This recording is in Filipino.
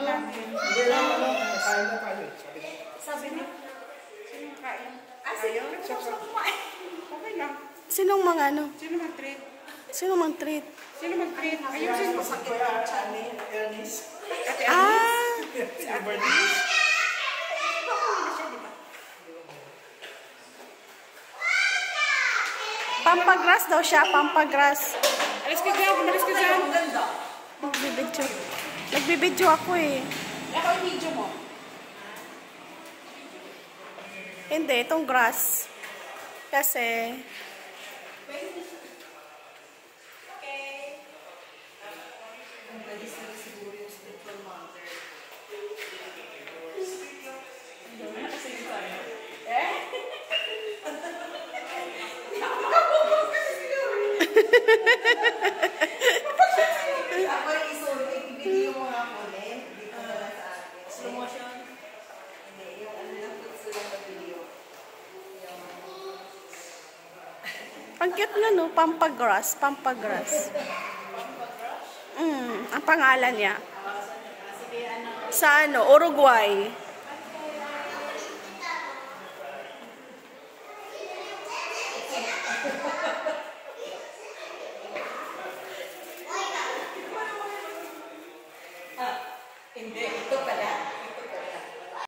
namin. Hindi lang, kain na tayo. Sabi niya, sino kain? Ayaw? Okay lang. Sinong mga ano? Sino mag-treat? Sino mang treat? Sino mag-treat? Ayusin mo. Ernest. Ate Alice? Ah! Si Ate Alice? Pampagras daw siya, pampagras. Alis ka dyan, umalis ka dyan. Nagbibidyo. Nagbibidyo ako eh. Ako yung video mo. Hindi, itong grass. Kasi... Ako yung isulti, ibigay mo nga ako dito pala sa akin. Slow motion? Hindi, yung ano lang gusto lang na video. Ang cute nga no, pampagras, pampagras. Ang pangalan niya. Sa ano, Uruguay.